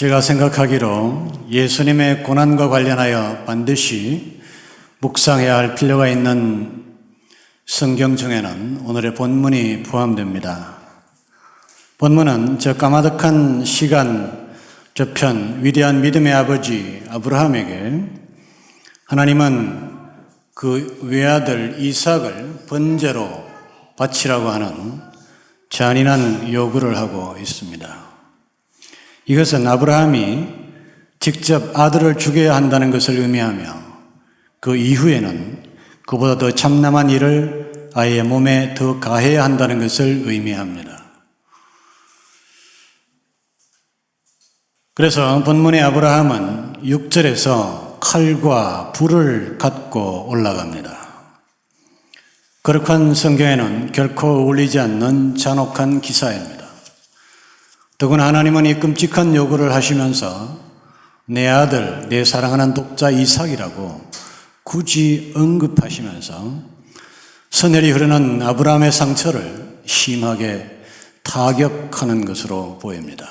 제가 생각하기로 예수님의 고난과 관련하여 반드시 묵상해야 할 필요가 있는 성경 중에는 오늘의 본문이 포함됩니다. 본문은 저 까마득한 시간 저편 위대한 믿음의 아버지 아브라함에게 하나님은 그 외아들 이삭을 번제로 바치라고 하는 잔인한 요구를 하고 있습니다. 이것은 아브라함이 직접 아들을 죽여야 한다는 것을 의미하며 그 이후에는 그보다 더 참남한 일을 아이의 몸에 더 가해야 한다는 것을 의미합니다. 그래서 본문의 아브라함은 6절에서 칼과 불을 갖고 올라갑니다. 거룩한 성경에는 결코 어울리지 않는 잔혹한 기사입니다. 더구나 하나님은 이 끔찍한 요구를 하시면서 내 아들, 내 사랑하는 독자 이삭이라고 굳이 언급하시면서 선혈이 흐르는 아브라함의 상처를 심하게 타격하는 것으로 보입니다.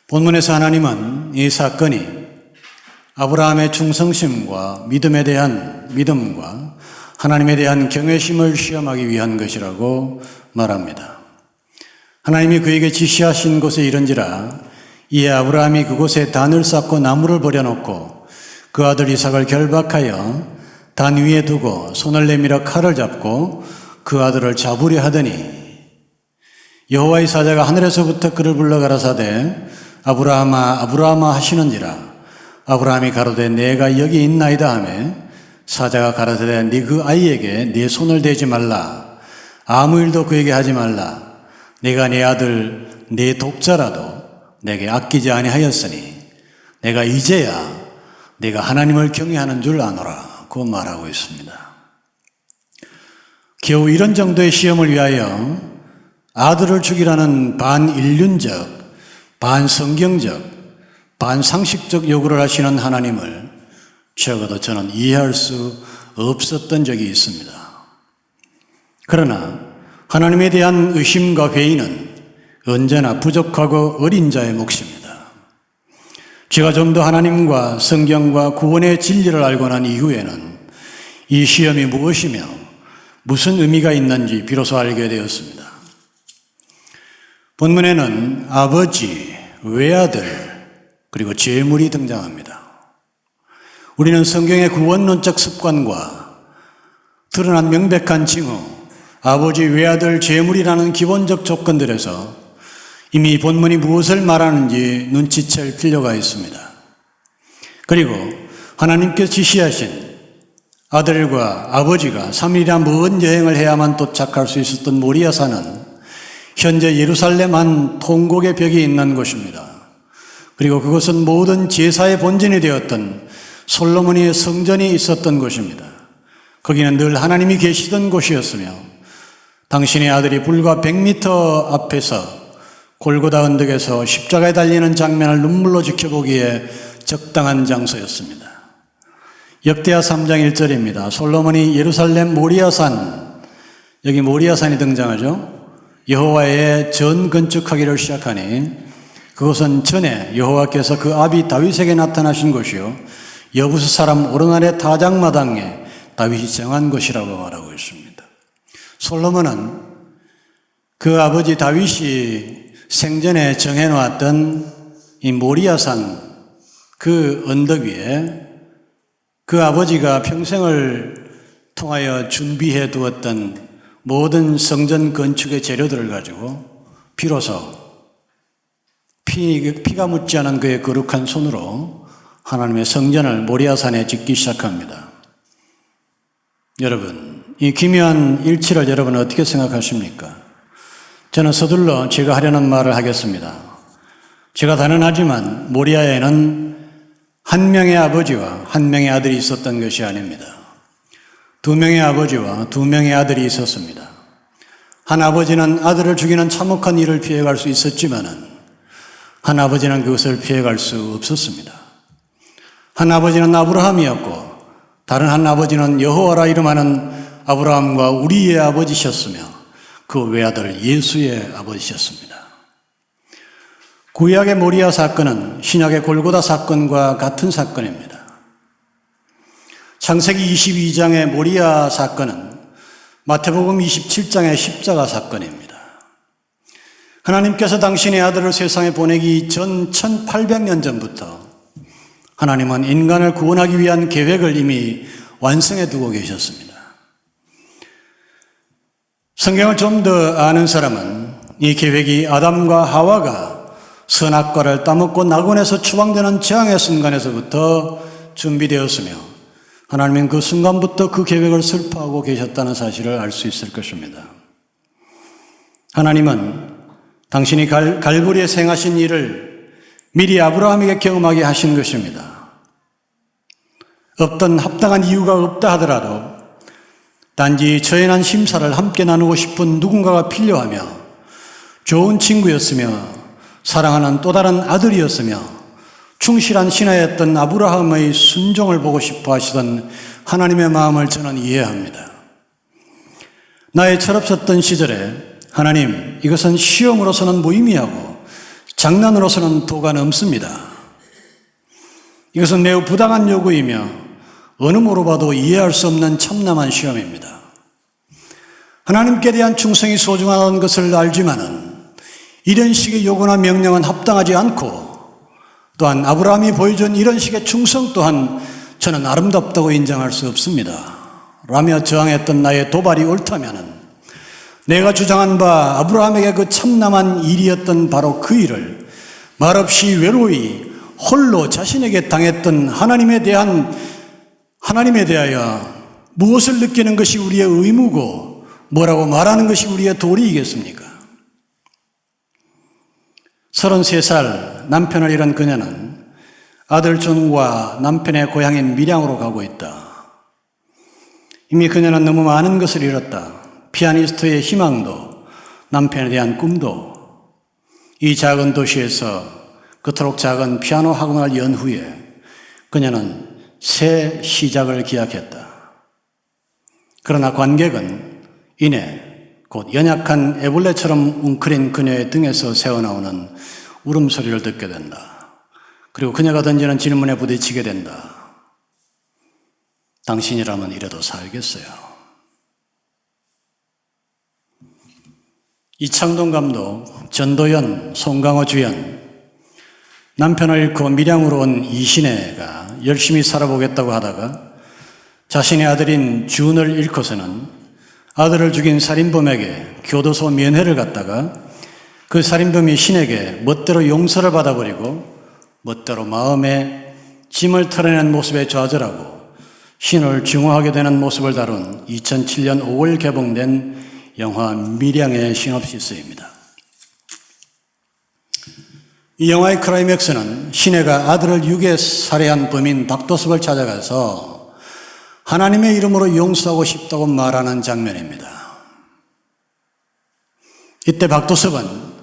본문에서 하나님은 이 사건이 아브라함의 충성심과 믿음에 대한 믿음과 하나님에 대한 경외심을 시험하기 위한 것이라고 말합니다. 하나님이 그에게 지시하신 곳에 이른지라 이에 아브라함이 그곳에 단을 쌓고 나무를 버려놓고 그 아들 이삭을 결박하여 단 위에 두고 손을 내밀어 칼을 잡고 그 아들을 잡으려 하더니 여호와의 사자가 하늘에서부터 그를 불러 가라사대 아브라함아 아브라함아 하시는지라 아브라함이 가로되 내가 여기 있나이다 하매 사자가 가라사대 네 그 아이에게 네 손을 대지 말라 아무 일도 그에게 하지 말라 내가 네 아들 네 독자라도 내게 아끼지 아니하였으니 내가 이제야 내가 하나님을 경외하는 줄 아노라 고 말하고 있습니다. 겨우 이런 정도의 시험을 위하여 아들을 죽이라는 반인륜적, 반성경적, 반상식적 요구를 하시는 하나님을 적어도 저는 이해할 수 없었던 적이 있습니다. 그러나 하나님에 대한 의심과 회의는 언제나 부족하고 어린 자의 몫입니다. 제가 좀 더 하나님과 성경과 구원의 진리를 알고 난 이후에는 이 시험이 무엇이며 무슨 의미가 있는지 비로소 알게 되었습니다. 본문에는 아버지, 외아들, 그리고 재물이 등장합니다. 우리는 성경의 구원론적 습관과 드러난 명백한 징후, 아버지, 외아들, 재물이라는 기본적 조건들에서 이미 본문이 무엇을 말하는지 눈치챌 필요가 있습니다. 그리고 하나님께서 지시하신 아들과 아버지가 3일이나 먼 여행을 해야만 도착할 수 있었던 모리아산은 현재 예루살렘 한 통곡의 벽이 있는 곳입니다. 그리고 그것은 모든 제사의 본전이 되었던 솔로몬의 성전이 있었던 곳입니다. 거기는 늘 하나님이 계시던 곳이었으며 당신의 아들이 불과 100m 앞에서 골고다 언덕에서 십자가에 달리는 장면을 눈물로 지켜보기에 적당한 장소였습니다. 역대하 3장 1절입니다. 솔로몬이 예루살렘 모리아산, 여기 모리아산이 등장하죠. 여호와의 전 건축하기를 시작하니 그것은 전에 여호와께서 그 아비 다윗에게 나타나신 곳이요 여부스 사람 오르날의 타작마당에 다윗이 정한 곳이라고 말하고 있습니다. 솔로몬은 그 아버지 다윗이 생전에 정해놓았던 이 모리아산 그 언덕 위에 그 아버지가 평생을 통하여 준비해 두었던 모든 성전 건축의 재료들을 가지고 비로소 피가 묻지 않은 그의 거룩한 손으로 하나님의 성전을 모리아산에 짓기 시작합니다. 여러분, 이 기묘한 일치를 여러분은 어떻게 생각하십니까? 저는 서둘러 제가 하려는 말을 하겠습니다. 제가 단언하지만 모리아에는 한 명의 아버지와 한 명의 아들이 있었던 것이 아닙니다. 두 명의 아버지와 두 명의 아들이 있었습니다. 한 아버지는 아들을 죽이는 참혹한 일을 피해갈 수 있었지만은 한 아버지는 그것을 피해갈 수 없었습니다. 한 아버지는 아브라함이었고 다른 한 아버지는 여호와라 이름하는 아브라함과 우리의 아버지셨으며 그 외아들 예수의 아버지셨습니다. 구약의 모리아 사건은 신약의 골고다 사건과 같은 사건입니다. 창세기 22장의 모리아 사건은 마태복음 27장의 십자가 사건입니다. 하나님께서 당신의 아들을 세상에 보내기 전 1800년 전부터 하나님은 인간을 구원하기 위한 계획을 이미 완성해 두고 계셨습니다. 성경을 좀 더 아는 사람은 이 계획이 아담과 하와가 선악과를 따먹고 낙원에서 추방되는 재앙의 순간에서부터 준비되었으며 하나님은 그 순간부터 그 계획을 설파하고 계셨다는 사실을 알 수 있을 것입니다. 하나님은 당신이 갈보리에서 행하신 일을 미리 아브라함에게 경험하게 하신 것입니다. 어떤 합당한 이유가 없다 하더라도 단지 처연한 심사를 함께 나누고 싶은 누군가가 필요하며 좋은 친구였으며 사랑하는 또 다른 아들이었으며 충실한 신하였던 아브라함의 순종을 보고 싶어 하시던 하나님의 마음을 저는 이해합니다. 나의 철없었던 시절에 하나님, 이것은 시험으로서는 무의미하고 장난으로서는 도가 넘습니다. 이것은 매우 부당한 요구이며 어느 모로 봐도 이해할 수 없는 참남한 시험입니다. 하나님께 대한 충성이 소중하다는 것을 알지만은 이런 식의 요구나 명령은 합당하지 않고 또한 아브라함이 보여준 이런 식의 충성 또한 저는 아름답다고 인정할 수 없습니다. 라며 저항했던 나의 도발이 옳다면은 내가 주장한 바 아브라함에게 그 참남한 일이었던 바로 그 일을 말없이 외로이 홀로 자신에게 당했던 하나님에 대하여 무엇을 느끼는 것이 우리의 의무고 뭐라고 말하는 것이 우리의 도리이겠습니까? 33살 남편을 잃은 그녀는 아들 준과 남편의 고향인 밀양으로 가고 있다. 이미 그녀는 너무 많은 것을 잃었다. 피아니스트의 희망도 남편에 대한 꿈도. 이 작은 도시에서 그토록 작은 피아노 학원을 연 후에 그녀는 새 시작을 기약했다. 그러나 관객은 이내 곧 연약한 애벌레처럼 웅크린 그녀의 등에서 새어나오는 울음소리를 듣게 된다. 그리고 그녀가 던지는 질문에 부딪히게 된다. 당신이라면 이래도 살겠어요. 이창동 감독, 전도연, 송강호 주연, 남편을 잃고 밀양으로 온 이신혜가 열심히 살아보겠다고 하다가 자신의 아들인 준을 잃고서는 아들을 죽인 살인범에게 교도소 면회를 갔다가 그 살인범이 신에게 멋대로 용서를 받아버리고 멋대로 마음에 짐을 털어내는 모습에 좌절하고 신을 증오하게 되는 모습을 다룬 2007년 5월 개봉된 영화 밀양의 시놉시스입니다. 이 영화의 클라이맥스는 신혜가 아들을 유괴 살해한 범인 박도섭을 찾아가서 하나님의 이름으로 용서하고 싶다고 말하는 장면입니다. 이때 박도섭은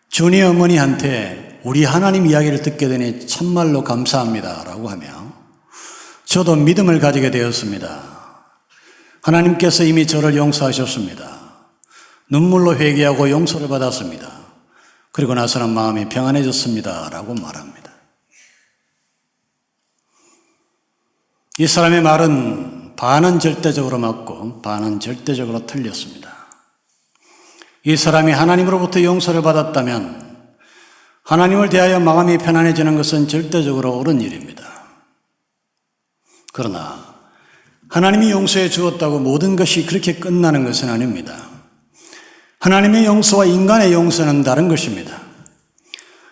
준이 어머니한테 우리 하나님 이야기를 듣게 되니 참말로 감사합니다 라고 하며 저도 믿음을 가지게 되었습니다. 하나님께서 이미 저를 용서하셨습니다. 눈물로 회개하고 용서를 받았습니다. 그리고 나서는 마음이 평안해졌습니다 라고 말합니다. 이 사람의 말은 반은 절대적으로 맞고 반은 절대적으로 틀렸습니다. 이 사람이 하나님으로부터 용서를 받았다면 하나님을 대하여 마음이 편안해지는 것은 절대적으로 옳은 일입니다. 그러나 하나님이 용서해 주었다고 모든 것이 그렇게 끝나는 것은 아닙니다. 하나님의 용서와 인간의 용서는 다른 것입니다.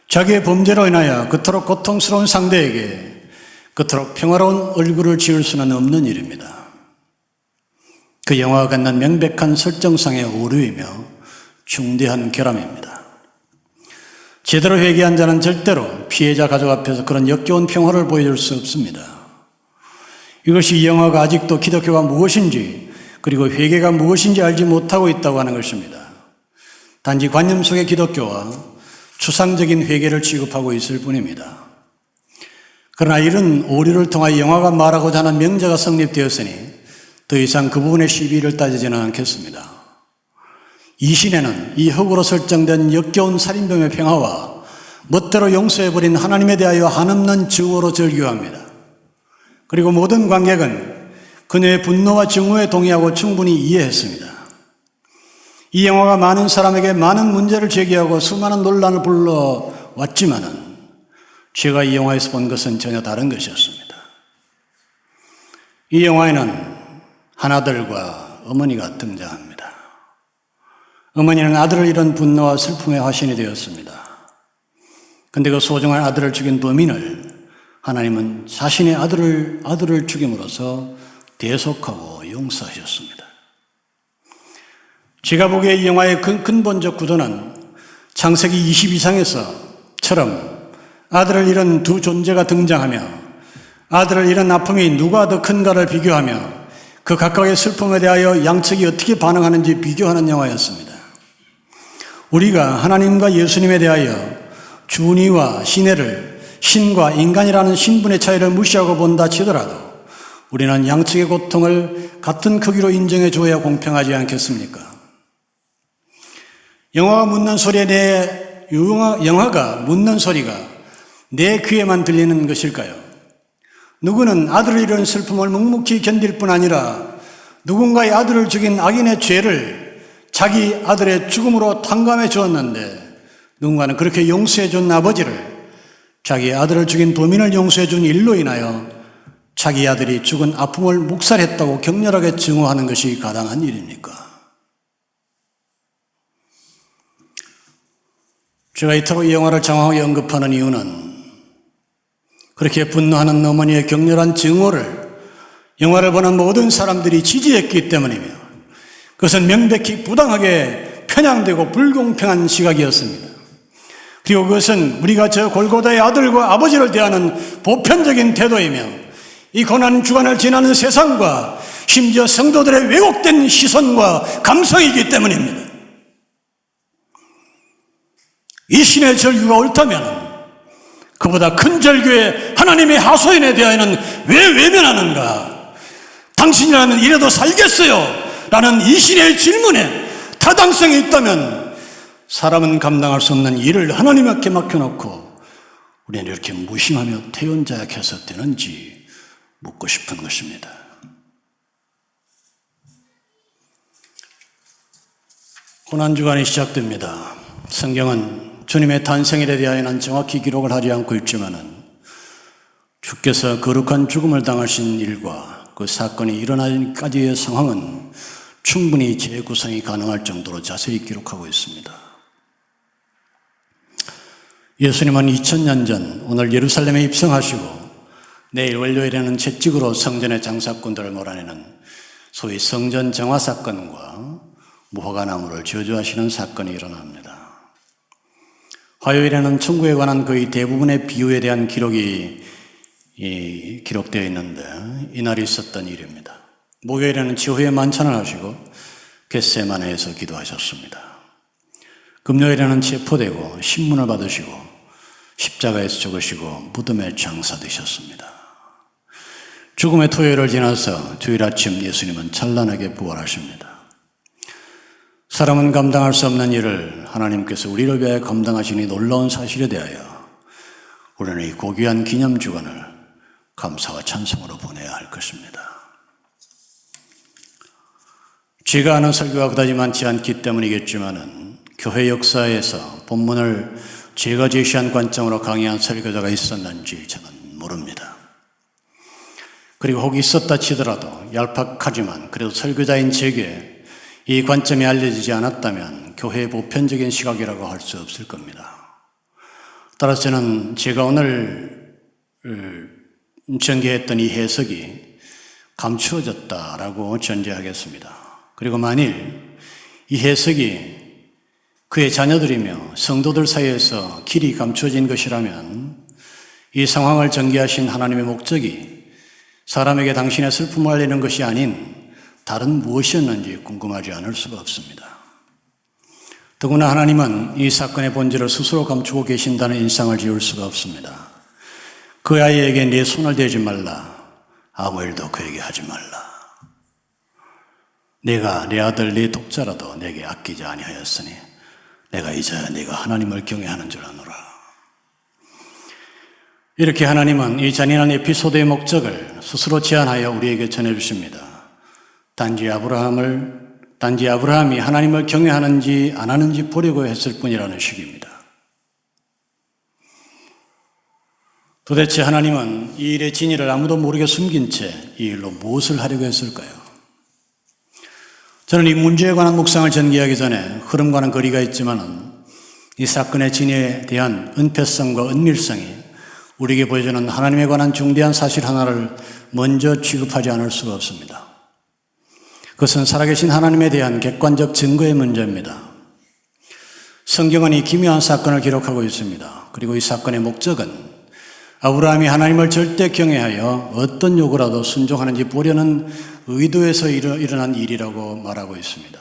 자기의 범죄로 인하여 그토록 고통스러운 상대에게 그토록 평화로운 얼굴을 지을 수는 없는 일입니다. 그 영화가 갖는 명백한 설정상의 오류이며 중대한 결함입니다. 제대로 회개한 자는 절대로 피해자 가족 앞에서 그런 역겨운 평화를 보여줄 수 없습니다. 이것이 이 영화가 아직도 기독교가 무엇인지 그리고 회개가 무엇인지 알지 못하고 있다고 하는 것입니다. 단지 관념 속의 기독교와 추상적인 회개를 취급하고 있을 뿐입니다. 그러나 이런 오류를 통하여 영화가 말하고자 하는 명제가 성립되었으니 더 이상 그 부분의 시비를 따지지는 않겠습니다. 이신혜는 이 흑으로 설정된 역겨운 살인범의 평화와 멋대로 용서해버린 하나님에 대하여 한없는 증오로 절규합니다. 그리고 모든 관객은 그녀의 분노와 증오에 동의하고 충분히 이해했습니다. 이 영화가 많은 사람에게 많은 문제를 제기하고 수많은 논란을 불러왔지만은 제가 이 영화에서 본 것은 전혀 다른 것이었습니다. 이 영화에는 한 아들과 어머니가 등장합니다. 어머니는 아들을 잃은 분노와 슬픔의 화신이 되었습니다. 그런데 그 소중한 아들을 죽인 범인을 하나님은 자신의 아들을 죽임으로써 대속하고 용서하셨습니다. 제가 보기에 이 영화의 근본적 구도는 창세기 22장에서처럼 아들을 잃은 두 존재가 등장하며 아들을 잃은 아픔이 누가 더 큰가를 비교하며 그 각각의 슬픔에 대하여 양측이 어떻게 반응하는지 비교하는 영화였습니다. 우리가 하나님과 예수님에 대하여 준이와 시내를 신과 인간이라는 신분의 차이를 무시하고 본다 치더라도 우리는 양측의 고통을 같은 크기로 인정해 줘야 공평하지 않겠습니까? 영화가 묻는 소리가 내 귀에만 들리는 것일까요? 누구는 아들을 잃은 슬픔을 묵묵히 견딜 뿐 아니라 누군가의 아들을 죽인 악인의 죄를 자기 아들의 죽음으로 탕감해 주었는데 누군가는 그렇게 용서해 준 아버지를 자기 아들을 죽인 범인을 용서해 준 일로 인하여 자기 아들이 죽은 아픔을 묵살했다고 격렬하게 증오하는 것이 가당한 일입니까? 제가 이토록 이 영화를 장황하게 언급하는 이유는 그렇게 분노하는 어머니의 격렬한 증오를 영화를 보는 모든 사람들이 지지했기 때문이며 그것은 명백히 부당하게 편향되고 불공평한 시각이었습니다. 그리고 그것은 우리가 저 골고다의 아들과 아버지를 대하는 보편적인 태도이며 이 고난 주간을 지나는 세상과 심지어 성도들의 왜곡된 시선과 감성이기 때문입니다. 이 신의 절규가 옳다면 그보다 큰 절규의 하나님의 하소연에 대하여는 왜 외면하는가? 당신이라면 이래도 살겠어요? 라는 이 신의 질문에 타당성이 있다면 사람은 감당할 수 없는 일을 하나님께 맡겨놓고 우리는 이렇게 무심하며 태연자약해서 되는지 묻고 싶은 것입니다. 고난주간이 시작됩니다. 성경은 주님의 탄생일에 대하여는 정확히 기록을 하지 않고 있지만은 주께서 거룩한 죽음을 당하신 일과 그 사건이 일어나기까지의 상황은 충분히 재구성이 가능할 정도로 자세히 기록하고 있습니다. 예수님은 2000년 전 오늘 예루살렘에 입성하시고 내일 월요일에는 채찍으로 성전의 장사꾼들을 몰아내는 소위 성전 정화 사건과 무화과나무를 저주하시는 사건이 일어납니다. 화요일에는 천국에 관한 거의 대부분의 비유에 대한 기록이 기록되어 있는데 이날이 있었던 일입니다. 목요일에는 지후에 만찬을 하시고 겟세마네에서 기도하셨습니다. 금요일에는 체포되고 신문을 받으시고 십자가에서 죽으시고 무덤에 장사되셨습니다. 죽음의 토요일을 지나서 주일 아침 예수님은 찬란하게 부활하십니다. 사람은 감당할 수 없는 일을 하나님께서 우리를 위하여 감당하시니 놀라운 사실에 대하여 우리는 이 고귀한 기념주간을 감사와 찬송으로 보내야 할 것입니다. 제가 아는 설교가 그다지 많지 않기 때문이겠지만은 교회 역사에서 본문을 제가 제시한 관점으로 강의한 설교자가 있었는지 저는 모릅니다. 그리고 혹 있었다 치더라도 얄팍하지만 그래도 설교자인 제게 이 관점이 알려지지 않았다면 교회의 보편적인 시각이라고 할 수 없을 겁니다. 따라서 저는 제가 오늘 전개했던 이 해석이 감추어졌다라고 전제하겠습니다. 그리고 만일 이 해석이 그의 자녀들이며 성도들 사이에서 길이 감추어진 것이라면 이 상황을 전개하신 하나님의 목적이 사람에게 당신의 슬픔을 알리는 것이 아닌 다른 무엇이었는지 궁금하지 않을 수가 없습니다. 더구나 하나님은 이 사건의 본질을 스스로 감추고 계신다는 인상을 지울 수가 없습니다. 그 아이에게 내 손을 대지 말라. 아무 일도 그에게 하지 말라. 내가 내 아들 내 독자라도 내게 아끼지 아니하였으니 내가 이제야 네가 하나님을 경외하는 줄 아노라. 이렇게 하나님은 이 잔인한 에피소드의 목적을 스스로 제안하여 우리에게 전해주십니다. 단지 아브라함이 하나님을 경외하는지 안 하는지 보려고 했을 뿐이라는 식입니다. 도대체 하나님은 이 일의 진위를 아무도 모르게 숨긴 채 이 일로 무엇을 하려고 했을까요? 저는 이 문제에 관한 묵상을 전개하기 전에 흐름과는 거리가 있지만 이 사건의 진위에 대한 은폐성과 은밀성이 우리에게 보여주는 하나님에 관한 중대한 사실 하나를 먼저 취급하지 않을 수가 없습니다. 그것은 살아계신 하나님에 대한 객관적 증거의 문제입니다. 성경은 이 기묘한 사건을 기록하고 있습니다. 그리고 이 사건의 목적은 아브라함이 하나님을 절대 경외하여 어떤 요구라도 순종하는지 보려는 의도에서 일어난 일이라고 말하고 있습니다.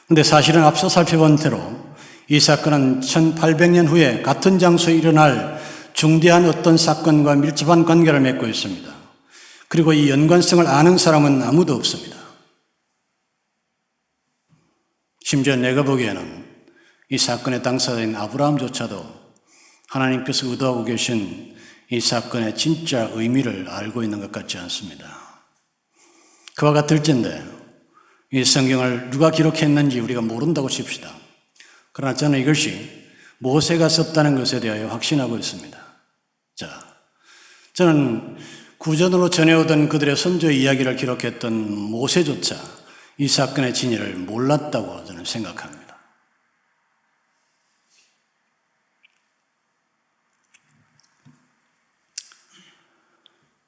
그런데 사실은 앞서 살펴본 대로 이 사건은 1800년 후에 같은 장소에 일어날 중대한 어떤 사건과 밀접한 관계를 맺고 있습니다. 그리고 이 연관성을 아는 사람은 아무도 없습니다. 심지어 내가 보기에는 이 사건의 당사자인 아브라함조차도 하나님께서 의도하고 계신 이 사건의 진짜 의미를 알고 있는 것 같지 않습니다. 그와 같을진데 이 성경을 누가 기록했는지 우리가 모른다고 칩시다. 그러나 저는 이것이 모세가 썼다는 것에 대하여 확신하고 있습니다. 자, 저는 구전으로 전해오던 그들의 선조 이야기를 기록했던 모세조차 이 사건의 진위를 몰랐다고 저는 생각합니다.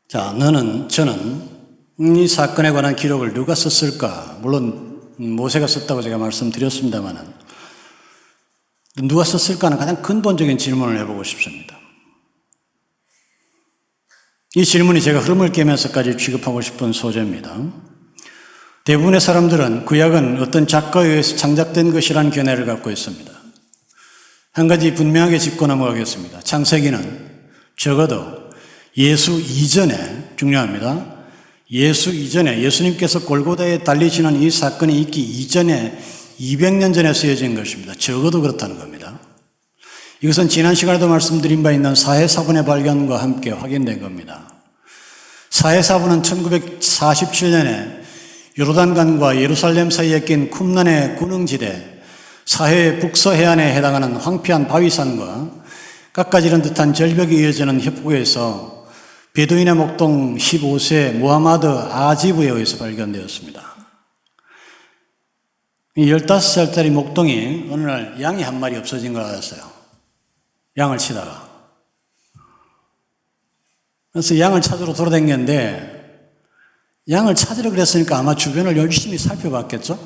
자, 저는 이 사건에 관한 기록을 누가 썼을까? 물론 모세가 썼다고 제가 말씀드렸습니다만 누가 썼을까는 가장 근본적인 질문을 해보고 싶습니다. 이 질문이 제가 흐름을 깨면서까지 취급하고 싶은 소재입니다. 대부분의 사람들은 구약은 어떤 작가에 의해서 창작된 것이라는 견해를 갖고 있습니다. 한 가지 분명하게 짚고 넘어가겠습니다. 창세기는 적어도 예수 이전에, 중요합니다. 예수 이전에, 예수님께서 골고다에 달리시는 이 사건이 있기 이전에 200년 전에 쓰여진 것입니다. 적어도 그렇다는 겁니다. 이것은 지난 시간에도 말씀드린 바 있는 사해사분의 발견과 함께 확인된 겁니다. 사해사분은 1947년에 요르단강과 예루살렘 사이에 낀 쿰란의 군흥지대, 사해의 북서해안에 해당하는 황폐한 바위산과 깎아지른 듯한 절벽이 이어지는 협곡에서 베두인의 목동 15세 무하마드 아지브에 의해서 발견되었습니다. 이 15살짜리 목동이 어느 날 양이 한 마리 없어진 걸 알았어요. 양을 치다가. 그래서 양을 찾으러 돌아다녔는데 양을 찾으러 그랬으니까 아마 주변을 열심히 살펴봤겠죠?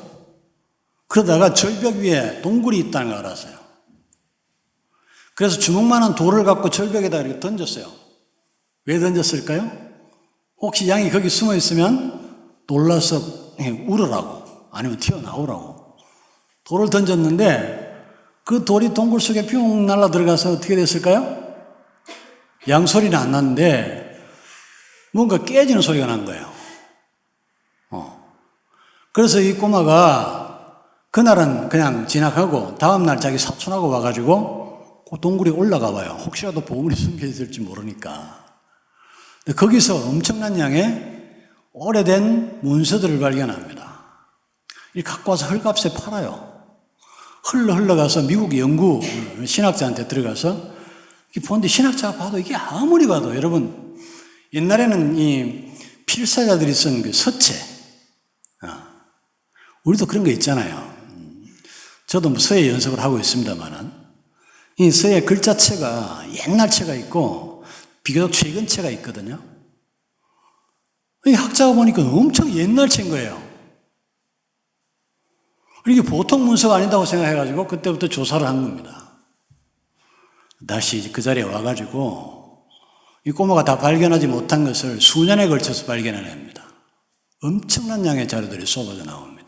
그러다가 절벽 위에 동굴이 있다는 걸 알았어요. 그래서 주먹만한 돌을 갖고 절벽에다 이렇게 던졌어요. 왜 던졌을까요? 혹시 양이 거기 숨어 있으면 놀라서 울으라고, 아니면 튀어나오라고. 돌을 던졌는데 그 돌이 동굴 속에 뿅 날라 들어가서 어떻게 됐을까요? 양 소리는 안 났는데 뭔가 깨지는 소리가 난 거예요. 그래서 이 꼬마가 그날은 그냥 지나가고 다음날 자기 사촌하고 와가지고 그 동굴에 올라가 봐요. 혹시라도 보물이 숨겨 있을지 모르니까. 거기서 엄청난 양의 오래된 문서들을 발견합니다. 이 갖고 와서 헐값에 팔아요. 흘러가서 미국 연구 신학자한테 들어가서 보는데 신학자가 봐도 이게 아무리 봐도 여러분 옛날에는 이 필사자들이 쓴 그 서체, 우리도 그런 거 있잖아요. 저도 뭐 서예 연습을 하고 있습니다만은 이 서예 글자체가 옛날 체가 있고 비교적 최근 체가 있거든요. 이 학자가 보니까 엄청 옛날 체인 거예요. 이게 보통 문서가 아니다고 생각해가지고 그때부터 조사를 한 겁니다. 다시 그 자리에 와가지고 이 꼬마가 다 발견하지 못한 것을 수년에 걸쳐서 발견해냅니다. 엄청난 양의 자료들이 쏟아져 나옵니다.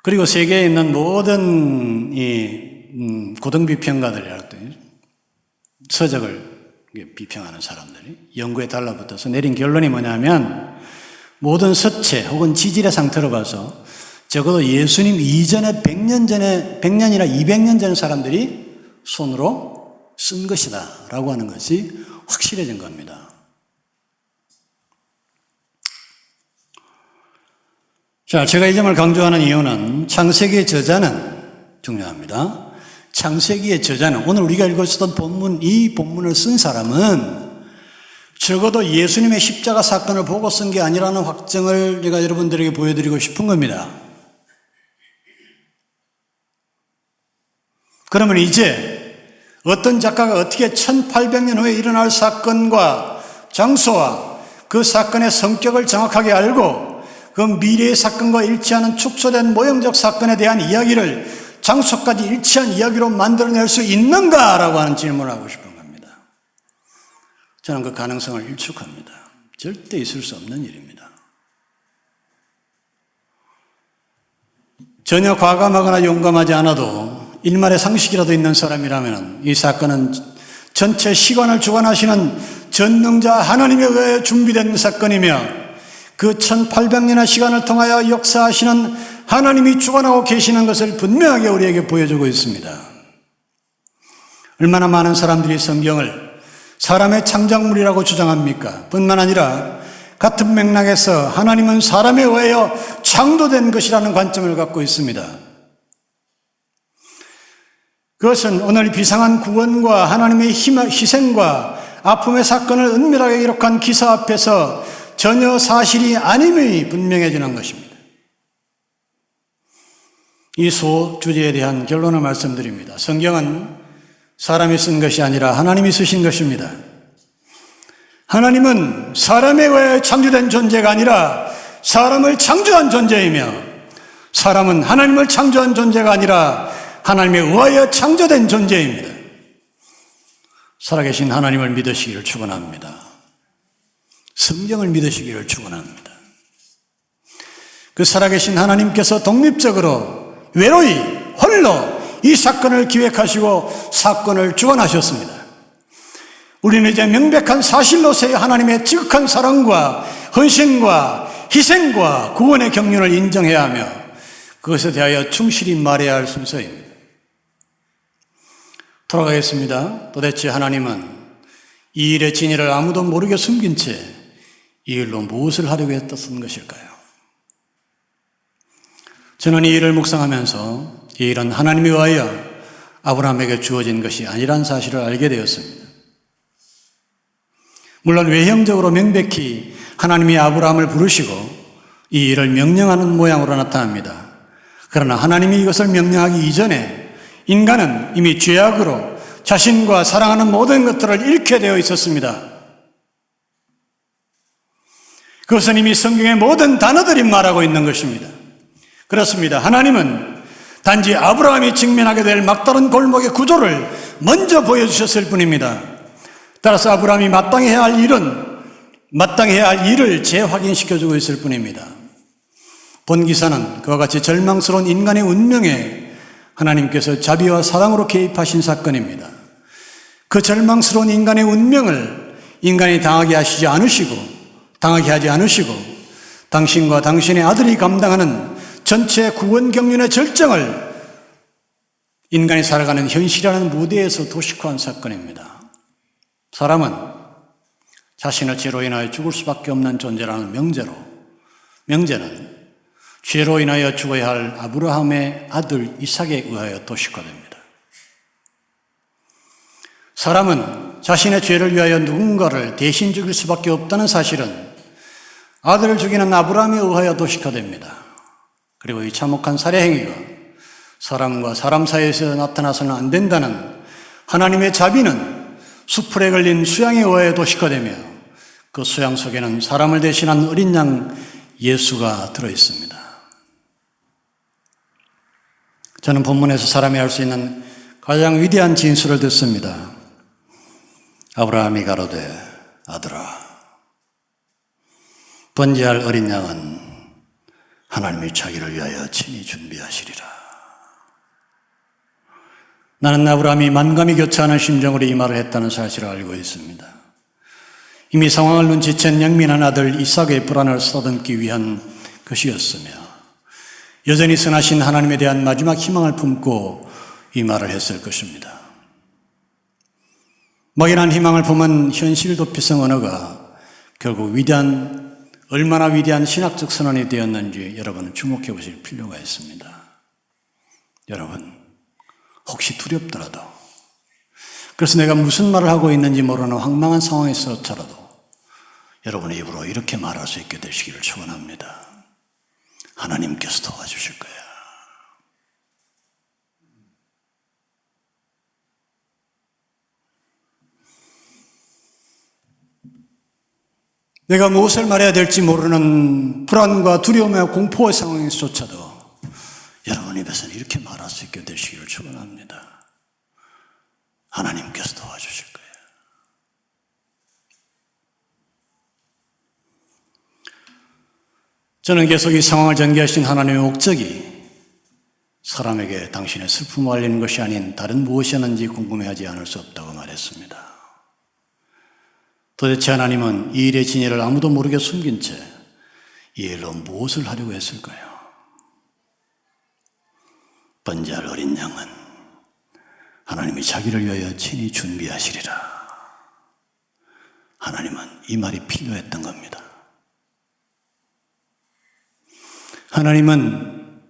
그리고 세계에 있는 모든 이 고등비평가들이랄 서적을 비평하는 사람들이 연구에 달라붙어서 내린 결론이 뭐냐면 모든 서체 혹은 지질의 상태로 봐서 적어도 예수님 이전에 100년이나 200년 전 사람들이 손으로 쓴 것이다 라고 하는 것이 확실해진 겁니다. 자, 제가 이 점을 강조하는 이유는 창세기의 저자는 중요합니다. 창세기의 저자는, 오늘 우리가 읽었던 본문, 이 본문을 쓴 사람은 적어도 예수님의 십자가 사건을 보고 쓴 게 아니라는 확증을 제가 여러분들에게 보여드리고 싶은 겁니다. 그러면 이제 어떤 작가가 어떻게 1800년 후에 일어날 사건과 장소와 그 사건의 성격을 정확하게 알고 그 미래의 사건과 일치하는 축소된 모형적 사건에 대한 이야기를 장소까지 일치한 이야기로 만들어낼 수 있는가라고 하는 질문을 하고 싶은 겁니다. 저는 그 가능성을 일축합니다. 절대 있을 수 없는 일입니다. 전혀 과감하거나 용감하지 않아도 일말의 상식이라도 있는 사람이라면 이 사건은 전체 시간을 주관하시는 전능자 하나님에 의해 준비된 사건이며 그 1800년의 시간을 통하여 역사하시는 하나님이 주관하고 계시는 것을 분명하게 우리에게 보여주고 있습니다. 얼마나 많은 사람들이 성경을 사람의 창작물이라고 주장합니까? 뿐만 아니라 같은 맥락에서 하나님은 사람에 의하여 창조된 것이라는 관점을 갖고 있습니다. 그것은 오늘 비상한 구원과 하나님의 희생과 아픔의 사건을 은밀하게 기록한 기사 앞에서 전혀 사실이 아님이 분명해지는 것입니다. 이 소주제에 대한 결론을 말씀드립니다. 성경은 사람이 쓴 것이 아니라 하나님이 쓰신 것입니다. 하나님은 사람에 의해 창조된 존재가 아니라 사람을 창조한 존재이며 사람은 하나님을 창조한 존재가 아니라 하나님에 의하여 창조된 존재입니다. 살아계신 하나님을 믿으시기를 축원합니다. 성경을 믿으시기를 축원합니다. 그 살아계신 하나님께서 독립적으로 외로이 홀로 이 사건을 기획하시고 사건을 주관하셨습니다. 우리는 이제 명백한 사실로서의 하나님의 지극한 사랑과 헌신과 희생과 구원의 경륜을 인정해야 하며 그것에 대하여 충실히 말해야 할 순서입니다. 돌아가겠습니다. 도대체 하나님은 이 일의 진위를 아무도 모르게 숨긴 채 이 일로 무엇을 하려고 했던 것일까요? 저는 이 일을 묵상하면서 이 일은 하나님에 의하여 아브라함에게 주어진 것이 아니란 사실을 알게 되었습니다. 물론 외형적으로 명백히 하나님이 아브라함을 부르시고 이 일을 명령하는 모양으로 나타납니다. 그러나 하나님이 이것을 명령하기 이전에 인간은 이미 죄악으로 자신과 사랑하는 모든 것들을 잃게 되어 있었습니다. 그것은 이미 성경의 모든 단어들이 말하고 있는 것입니다. 그렇습니다. 하나님은 단지 아브라함이 직면하게 될 막다른 골목의 구조를 먼저 보여주셨을 뿐입니다. 따라서 아브라함이 마땅해야 할 일을 재확인시켜주고 있을 뿐입니다. 본 기사는 그와 같이 절망스러운 인간의 운명에 하나님께서 자비와 사랑으로 개입하신 사건입니다. 그 절망스러운 인간의 운명을 인간이 당하게 하지 않으시고 당신과 당신의 아들이 감당하는 전체 구원 경륜의 절정을 인간이 살아가는 현실이라는 무대에서 도식화한 사건입니다. 사람은 자신의 죄로 인하여 죽을 수밖에 없는 존재라는 명제는 죄로 인하여 죽어야 할 아브라함의 아들 이삭에 의하여 도식화됩니다. 사람은 자신의 죄를 위하여 누군가를 대신 죽일 수밖에 없다는 사실은 아들을 죽이는 아브라함에 의하여 도식화됩니다. 그리고 이 참혹한 살해 행위가 사람과 사람 사이에서 나타나서는 안 된다는 하나님의 자비는 수풀에 걸린 수양에 의하여 도식화되며 그 수양 속에는 사람을 대신한 어린 양 예수가 들어있습니다. 저는 본문에서 사람이 할 수 있는 가장 위대한 진술을 듣습니다. 아브라함이 가로되 아들아 번제할 어린 양은 하나님이 자기를 위하여 친히 준비하시리라. 나는 아브라함이 만감이 교차하는 심정으로 이 말을 했다는 사실을 알고 있습니다. 이미 상황을 눈치챈 영민한 아들 이삭의 불안을 쓰다듬기 위한 것이었으며 여전히 선하신 하나님에 대한 마지막 희망을 품고 이 말을 했을 것입니다. 막연한 희망을 품은 현실 도피성 언어가 결국 얼마나 위대한 신학적 선언이 되었는지 여러분은 주목해 보실 필요가 있습니다. 여러분, 혹시 두렵더라도, 그래서 내가 무슨 말을 하고 있는지 모르는 황망한 상황에서라도 여러분의 입으로 이렇게 말할 수 있게 되시기를 축원합니다. 하나님께서 도와주실 거예요. 내가 무엇을 말해야 될지 모르는 불안과 두려움과 공포의 상황에서조차도 여러분 입에서는 이렇게 말할 수 있게 되시기를 축원합니다. 하나님께서 도와주실 거예요. 저는 계속 이 상황을 전개하신 하나님의 목적이 사람에게 당신의 슬픔을 알리는 것이 아닌 다른 무엇이었는지 궁금해하지 않을 수 없다고 말했습니다. 도대체 하나님은 이 일의 진위를 아무도 모르게 숨긴 채 이 일로 무엇을 하려고 했을까요? 번제할 어린 양은 하나님이 자기를 위하여 친히 준비하시리라. 하나님은 이 말이 필요했던 겁니다. 하나님은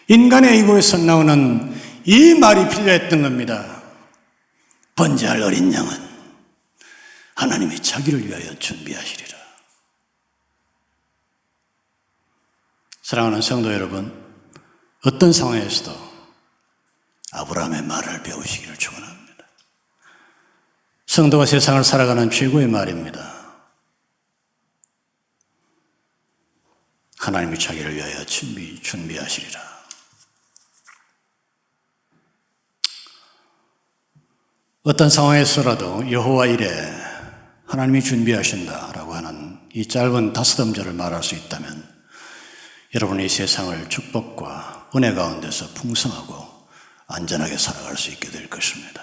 인간의 이고에서 나오는 이 말이 필요했던 겁니다. 번제할 어린 양은 하나님이 자기를 위하여 준비하시리라. 사랑하는 성도 여러분, 어떤 상황에서도 아브라함의 말을 배우시기를 축원합니다. 성도가 세상을 살아가는 최고의 말입니다. 하나님이 자기를 위하여 준비하시리라. 어떤 상황에서라도 여호와 이래 하나님이 준비하신다라고 하는 이 짧은 5음절을 말할 수 있다면 여러분이 이 세상을 축복과 은혜 가운데서 풍성하고 안전하게 살아갈 수 있게 될 것입니다.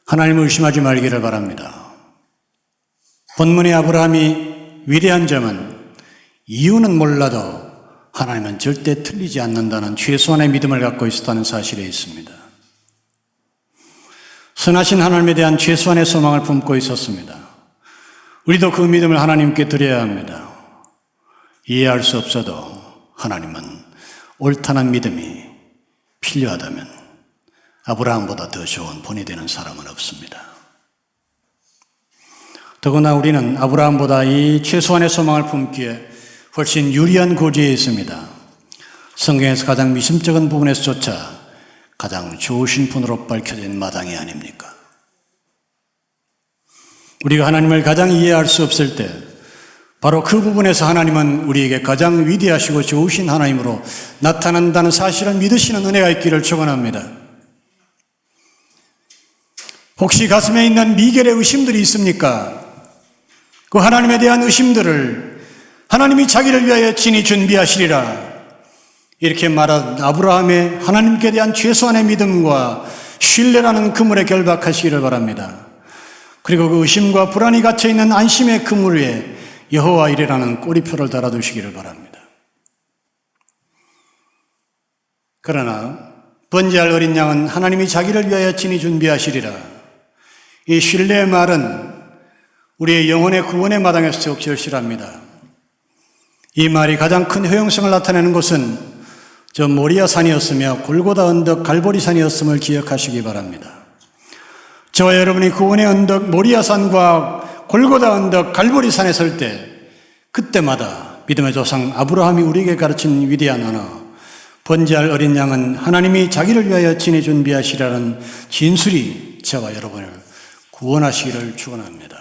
하나님을 의심하지 말기를 바랍니다. 본문의 아브라함이 위대한 점은 이유는 몰라도 하나님은 절대 틀리지 않는다는 최소한의 믿음을 갖고 있었다는 사실에 있습니다. 선하신 하나님에 대한 최소한의 소망을 품고 있었습니다. 우리도 그 믿음을 하나님께 드려야 합니다. 이해할 수 없어도 하나님은 옳다는 믿음이 필요하다면 아브라함보다 더 좋은 본이 되는 사람은 없습니다. 더구나 우리는 아브라함보다 이 최소한의 소망을 품기에 훨씬 유리한 고지에 있습니다. 성경에서 가장 미심쩍은 부분에서조차 가장 좋으신 분으로 밝혀진 마당이 아닙니까? 우리가 하나님을 가장 이해할 수 없을 때 바로 그 부분에서 하나님은 우리에게 가장 위대하시고 좋으신 하나님으로 나타난다는 사실을 믿으시는 은혜가 있기를 축원합니다. 혹시 가슴에 있는 미결의 의심들이 있습니까? 그 하나님에 대한 의심들을 하나님이 자기를 위하여 친히 준비하시리라. 이렇게 말한 아브라함의 하나님께 대한 최소한의 믿음과 신뢰라는 그물에 결박하시기를 바랍니다. 그리고 그 의심과 불안이 갇혀있는 안심의 그물 위에 여호와 이레라는 꼬리표를 달아두시기를 바랍니다. 그러나 번제할 어린 양은 하나님이 자기를 위하여 친히 준비하시리라. 이 신뢰의 말은 우리의 영혼의 구원의 마당에서 더욱 절실합니다. 이 말이 가장 큰 효용성을 나타내는 곳은 저 모리아 산이었으며 골고다 언덕 갈보리 산이었음을 기억하시기 바랍니다. 저와 여러분이 구원의 언덕 모리아 산과 골고다 언덕 갈보리 산에 설 때 그때마다 믿음의 조상 아브라함이 우리에게 가르친 위대한 언어 번제할 어린 양은 하나님이 자기를 위하여 친히 준비하시라는 진술이 저와 여러분을 구원하시기를 축원합니다.